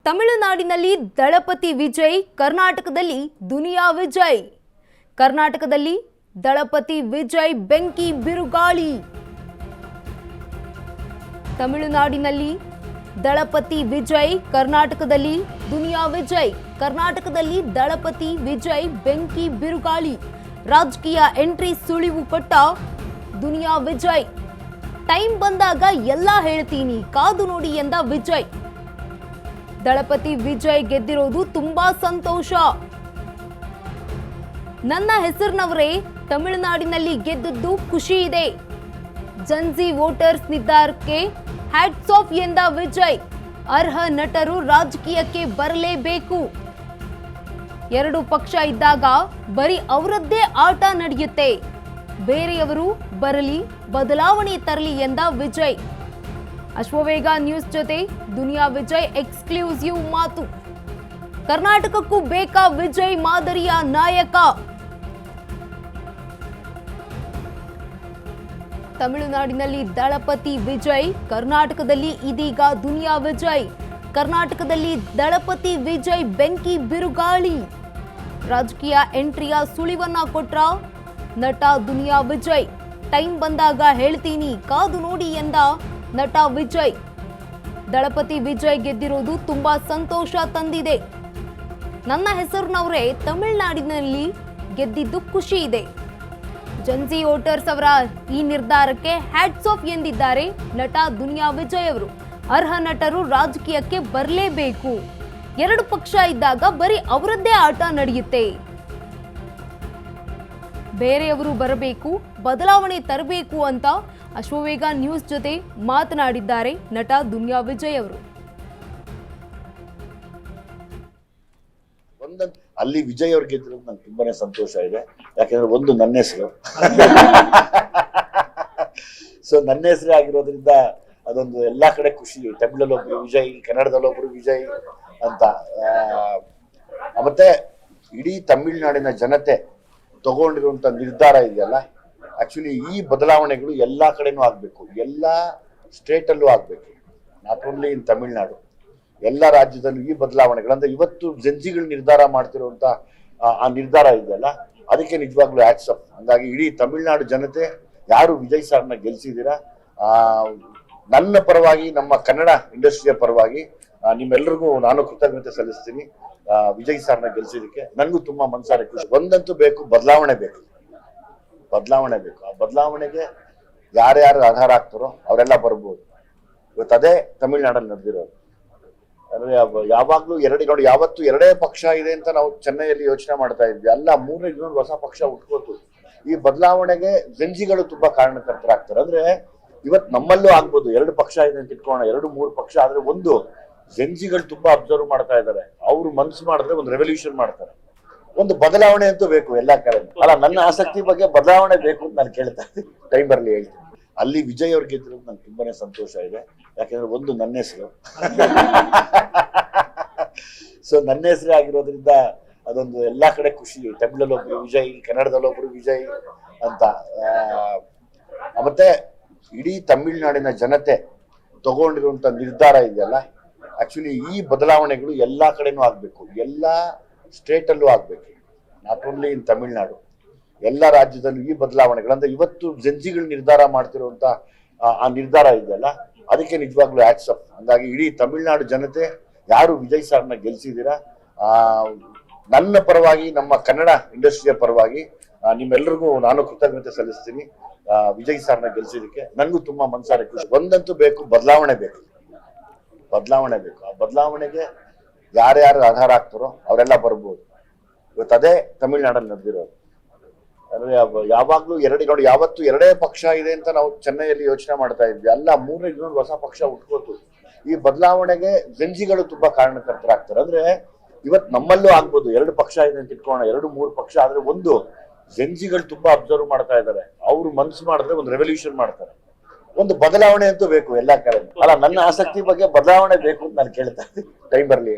ತಮಿಳುನಾಡಿನಲ್ಲಿ ದಳಪತಿ ವಿಜಯ್, ಕರ್ನಾಟಕದಲ್ಲಿ ದುನಿಯಾ ವಿಜಯ್. ಕರ್ನಾಟಕದಲ್ಲಿ ದಳಪತಿ ವಿಜಯ್ ಬೆಂಕಿ ಬಿರುಗಾಳಿ. ತಮಿಳುನಾಡಿನಲ್ಲಿ ದಳಪತಿ ವಿಜಯ್, ಕರ್ನಾಟಕದಲ್ಲಿ ದುನಿಯಾ ವಿಜಯ್. ಕರ್ನಾಟಕದಲ್ಲಿ ದಳಪತಿ ವಿಜಯ್ ಬೆಂಕಿ ಬಿರುಗಾಳಿ. ರಾಜಕೀಯ ಎಂಟ್ರಿ ಸುಳಿವು ಕೊಟ್ಟ ದುನಿಯಾ ವಿಜಯ್. ಟೈಮ್ ಬಂದಾಗ ಎಲ್ಲ ಹೇಳ್ತೀನಿ, ಕಾದು ನೋಡಿ ಎಂದ ವಿಜಯ್. ದಳಪತಿ ವಿಜಯ್ ಗೆದ್ದಿರೋದು ತುಂಬಾ ಸಂತೋಷ. ನನ್ನ ಹೆಸರಿನವರೇ ತಮಿಳುನಾಡಿನಲ್ಲಿ ಗೆದ್ದದ್ದು ಖುಷಿ ಇದೆ. ಜನ್ಜಿ ವೋಟರ್ಸ್ ನಿರ್ಧಾರಕ್ಕೆ ಹ್ಯಾಟ್ಸ್ ಆಫ್ ಎಂದ ವಿಜಯ್. ಅರ್ಹ ನಟರು ರಾಜಕೀಯಕ್ಕೆ ಬರಲೇಬೇಕು. ಎರಡು ಪಕ್ಷ ಇದ್ದಾಗ ಬರೀ ಅವರದ್ದೇ ಆಟ ನಡೆಯುತ್ತೆ. ಬೇರೆಯವರು ಬರಲಿ, ಬದಲಾವಣೆ ತರಲಿ ಎಂದ ವಿಜಯ್. ಅಶ್ವವೇಗ ನ್ಯೂಸ್ ಜೊತೆ ದುನಿಯಾ ವಿಜಯ್ ಎಕ್ಸ್ಕ್ಲೂಸಿವ್ ಮಾತು. ಕರ್ನಾಟಕಕ್ಕೂ ಬೇಕಾ ವಿಜಯ್ ಮಾದರಿಯ ನಾಯಕ? ತಮಿಳುನಾಡಿನಲ್ಲಿ ದಳಪತಿ ವಿಜಯ್, ಕರ್ನಾಟಕದಲ್ಲಿ ಇದೀಗ ದುನಿಯಾ ವಿಜಯ್. ಕರ್ನಾಟಕದಲ್ಲಿ ದಳಪತಿ ವಿಜಯ್ ಬೆಂಕಿ ಬಿರುಗಾಳಿ. ರಾಜಕೀಯ ಎಂಟ್ರಿಯ ಸುಳಿವನ್ನ ಕೊಟ್ರ ನಟ ದುನಿಯಾ ವಿಜಯ್. ಟೈಮ್ ಬಂದಾಗ ಹೇಳ್ತೀನಿ, ಕಾದು ನೋಡಿ ಎಂದ ನಟ ವಿಜಯ್. ದಳಪತಿ ವಿಜಯ್ ಗೆದ್ದಿರೋದು ತುಂಬಾ ಸಂತೋಷ ತಂದಿದೆ. ನನ್ನ ಹೆಸರಿನವರೇ ತಮಿಳುನಾಡಿನಲ್ಲಿ ಗೆದ್ದಿದ್ದು ಖುಷಿ ಇದೆ. ಜನ್ಜಿ ವೋಟರ್ಸ್ ಅವರ ಈ ನಿರ್ಧಾರಕ್ಕೆ ಹ್ಯಾಟ್ಸ್ ಆಫ್ ಎಂದಿದ್ದಾರೆ ನಟ ದುನಿಯಾ ವಿಜಯ್ ಅವರು. ಅರ್ಹ ನಟರು ರಾಜಕೀಯಕ್ಕೆ ಬರಲೇಬೇಕು. ಎರಡು ಪಕ್ಷ ಇದ್ದಾಗ ಬರೀ ಅವರದ್ದೇ ಆಟ ನಡೆಯುತ್ತೆ. ಬೇರೆಯವರು ಬರಬೇಕು, ಬದಲಾವಣೆ ತರಬೇಕು ಅಂತ ಅಶ್ವವೇಗ ನ್ಯೂಸ್ ಜೊತೆ ಮಾತನಾಡಿದ್ದಾರೆ ನಟ ದುನಿಯಾ ವಿಜಯ್ ಅವರು. ಅಲ್ಲಿ ವಿಜಯ್ ಅವ್ರು ಗೆದ್ದಿರೋದು ನಂಗೆ ತುಂಬಾನೇ ಸಂತೋಷ ಇದೆ. ಯಾಕಂದ್ರೆ ಒಂದು ನನ್ನ ಹೆಸರು, ಸೊ ನನ್ನ ಹೆಸರೇ ಆಗಿರೋದ್ರಿಂದ ಅದೊಂದು ಎಲ್ಲಾ ಕಡೆ ಖುಷಿ. ತಮಿಳಲ್ಲಿ ಒಬ್ರು ವಿಜಯ್, ಕನ್ನಡದಲ್ಲಿ ಒಬ್ರು ವಿಜಯ್ ಅಂತ. ಮತ್ತೆ ಇಡೀ ತಮಿಳುನಾಡಿನ ಜನತೆ ತಗೊಂಡಿರುವಂತ ನಿರ್ಧಾರ ಇದೆಯಲ್ಲ, ಆಕ್ಚುಲಿ ಈ ಬದಲಾವಣೆಗಳು ಎಲ್ಲಾ ಕಡೆನೂ ಆಗ್ಬೇಕು, ಎಲ್ಲಾ ಸ್ಟೇಟ್ ಅಲ್ಲೂ ಆಗ್ಬೇಕು, ನಾಟ್ ಓನ್ಲಿ ಇನ್ ತಮಿಳ್ನಾಡು, ಎಲ್ಲ ರಾಜ್ಯದಲ್ಲೂ ಈ ಬದಲಾವಣೆಗಳು. ಅಂದ್ರೆ ಇವತ್ತು ಜನ್ಜಿಗಳು ನಿರ್ಧಾರ ಮಾಡ್ತಿರುವಂತ ಆ ನಿರ್ಧಾರ ಇದೆಯಲ್ಲ, ಅದಕ್ಕೆ ನಿಜವಾಗ್ಲೂ ಹ್ಯಾಟ್ಸ್ ಆಫ್. ಹಂಗಾಗಿ ಇಡೀ ತಮಿಳ್ನಾಡು ಜನತೆ ಯಾರು ವಿಜಯ್ ಸರ್ನ ಗೆಲ್ಸಿದ್ದೀರಾ, ನನ್ನ ಪರವಾಗಿ, ನಮ್ಮ ಕನ್ನಡ ಇಂಡಸ್ಟ್ರಿಯ ಪರವಾಗಿ ನಿಮ್ಮೆಲ್ಲರಿಗೂ ನಾನು ಕೃತಜ್ಞತೆ ಸಲ್ಲಿಸ್ತೀನಿ. ವಿಜಯ್ ಸರ್ನ ಗೆಲ್ಸಿದಕ್ಕೆ ನನಗೂ ತುಂಬಾ ಮನಸಾರೆ ಖುಷಿ. ಒಂದಂತೂ ಬೇಕು, ಬದಲಾವಣೆ ಬೇಕು, ಬದಲಾವಣೆ ಬೇಕು. ಆ ಬದಲಾವಣೆಗೆ ಯಾರ್ಯಾರು ಆಧಾರ ಆಗ್ತಾರೋ ಅವರೆಲ್ಲ ಬರ್ಬೋದು. ಇವತ್ತು ಅದೇ ತಮಿಳ್ನಾಡಲ್ಲಿ ನಡೆದಿರೋದು. ಅಂದ್ರೆ ಯಾವಾಗ್ಲೂ ನೋಡಿ, ಯಾವತ್ತು ಎರಡೇ ಪಕ್ಷ ಇದೆ ಅಂತ ನಾವು ಚೆನ್ನೈಯಲ್ಲಿ ಯೋಚನೆ ಮಾಡ್ತಾ ಇದ್ವಿ. ಅಲ್ಲ, ಮೂರನೇ ಇನ್ನೊಂದು ಹೊಸ ಪಕ್ಷ ಹುಟ್ಕೋತು. ಈ ಬದಲಾವಣೆಗೆ ಜಂಜಿಗಳು ತುಂಬಾ ಕಾರಣಕರ್ತರಾಗ್ತಾರೆ. ಅಂದ್ರೆ ಇವತ್ ನಮ್ಮಲ್ಲೂ ಆಗ್ಬೋದು, ಎರಡು ಪಕ್ಷ ಇದೆ ಅಂತ ಇಟ್ಕೋಣ, 2-3 ಪಕ್ಷ ಆದ್ರೆ ಒಂದು ಜಂಜಿಗಳು ತುಂಬಾ ಅಬ್ಸರ್ವ್ ಮಾಡ್ತಾ ಇದ್ದಾರೆ. ಅವ್ರು ಮನ್ಸು ಮಾಡಿದ್ರೆ ಒಂದು ರೆವಲ್ಯೂಷನ್ ಮಾಡ್ತಾರೆ. ಒಂದು ಬದಲಾವಣೆ ಅಂತೂ ಬೇಕು ಎಲ್ಲಾ ಕಡೆ. ಅಲ್ಲ, ನನ್ನ ಆಸಕ್ತಿ ಬಗ್ಗೆ ಬದಲಾವಣೆ ಬೇಕು ಅಂತ ನಾನು ಕೇಳ್ತಾ ಇದ್ದೀನಿ. ಟೈಮ್ ಬರ್ಲಿ ಹೇಳ್ತೀನಿ. ಅಲ್ಲಿ ವಿಜಯ್ ಅವ್ರು ಗೆದ್ದಿರೋದು ನಂಗೆ ತುಂಬಾನೇ ಸಂತೋಷ ಇದೆ. ಯಾಕಂದ್ರೆ ಒಂದು ನನ್ನ ಹೆಸರು, ಸೊ ನನ್ನ ಹೆಸರೇ ಆಗಿರೋದ್ರಿಂದ ಅದೊಂದು ಎಲ್ಲಾ ಕಡೆ ಖುಷಿ. ತಮಿಳಲ್ಲಿ ಒಬ್ರು ವಿಜಯ್, ಕನ್ನಡದಲ್ಲಿ ಒಬ್ರು ವಿಜಯ್ ಅಂತ. ಮತ್ತೆ ಇಡೀ ತಮಿಳುನಾಡಿನ ಜನತೆ ತಗೊಂಡಿರುವಂತ ನಿರ್ಧಾರ ಇದೆಯಲ್ಲ, ಆಕ್ಚುಲಿ ಈ ಬದಲಾವಣೆಗಳು ಎಲ್ಲಾ ಕಡೆನೂ ಆಗ್ಬೇಕು, ಎಲ್ಲಾ ಸ್ಟೇಟ್ ಅಲ್ಲೂ ಆಗ್ಬೇಕು, ನಾಟ್ ಓನ್ಲಿ ಇನ್ ತಮಿಳ್ನಾಡು, ಎಲ್ಲ ರಾಜ್ಯದಲ್ಲೂ ಈ ಬದಲಾವಣೆಗಳು. ಅಂದ್ರೆ ಇವತ್ತು ಜನ್ಜಿಗಳು ನಿರ್ಧಾರ ಮಾಡ್ತಿರುವಂತ ಆ ನಿರ್ಧಾರ ಇದೆಯಲ್ಲ, ಅದಕ್ಕೆ ನಿಜವಾಗ್ಲೂ ಹ್ಯಾಟ್ಸ್ ಆಫ್. ಹಂಗಾಗಿ ಇಡೀ ತಮಿಳ್ನಾಡು ಜನತೆ ಯಾರು ವಿಜಯ್ ಸರ್ನ ಗೆಲ್ಸಿದ್ದೀರಾ, ನನ್ನ ಪರವಾಗಿ, ನಮ್ಮ ಕನ್ನಡ ಇಂಡಸ್ಟ್ರಿಯ ಪರವಾಗಿ ನಿಮ್ಮೆಲ್ಲರಿಗೂ ನಾನು ಕೃತಜ್ಞತೆ ಸಲ್ಲಿಸ್ತೀನಿ. ವಿಜಯ್ ಸರ್ನ ಗೆಲ್ಸಿದಕ್ಕೆ ನನಗೂ ತುಂಬಾ ಮನಸಾರೆ ಖುಷಿ. ಒಂದಂತೂ ಬೇಕು, ಬದಲಾವಣೆ ಬೇಕು, ಬದಲಾವಣೆ ಬೇಕು. ಆ ಬದಲಾವಣೆಗೆ ಯಾರ್ಯಾರು ಆಧಾರ ಆಗ್ತಾರೋ ಅವರೆಲ್ಲ ಬರ್ಬೋದು. ಇವತ್ತು ಅದೇ ತಮಿಳ್ನಾಡಲ್ಲಿ ನಡೆದಿರೋದು. ಅಂದ್ರೆ ಯಾವಾಗ್ಲೂ ನೋಡಿ, ಯಾವತ್ತು ಎರಡೇ ಪಕ್ಷ ಇದೆ ಅಂತ ನಾವು ಚೆನ್ನೈಯಲ್ಲಿ ಯೋಚನೆ ಮಾಡ್ತಾ ಇದ್ವಿ. ಅಲ್ಲ, ಮೂರನೇ ಇನ್ನೊಂದು ಹೊಸ ಪಕ್ಷ ಹುಟ್ಕೋತು. ಈ ಬದಲಾವಣೆಗೆ ಜಂಜಿಗಳು ತುಂಬಾ ಕಾರಣಕರ್ತರಾಗ್ತಾರೆ. ಅಂದ್ರೆ ಇವತ್ ನಮ್ಮಲ್ಲೂ ಆಗ್ಬೋದು, 2 ಪಕ್ಷ ಇದೆ ಅಂತ ಇಟ್ಕೋಣ, 2-3 ಪಕ್ಷ ಆದ್ರೆ ಒಂದು ಜಂಜಿಗಳು ತುಂಬಾ ಅಬ್ಸರ್ವ್ ಮಾಡ್ತಾ ಇದ್ದಾರೆ. ಅವ್ರು ಮನ್ಸು ಮಾಡಿದ್ರೆ ಒಂದು ರೆವಲ್ಯೂಷನ್ ಮಾಡ್ತಾರೆ. ಒಂದು ಬದಲಾವಣೆ ಅಂತೂ ಬೇಕು ಎಲ್ಲಾ ಕಡೆ. ಅಲ್ಲ, ನನ್ನ ಆಸಕ್ತಿ ಬಗ್ಗೆ ಬದಲಾವಣೆ ಬೇಕು ಅಂತ ನಾನು ಕೇಳ್ತಾ ಇದ್ದೀನಿ. ಟೈಮ್ ಬರ್ಲಿ.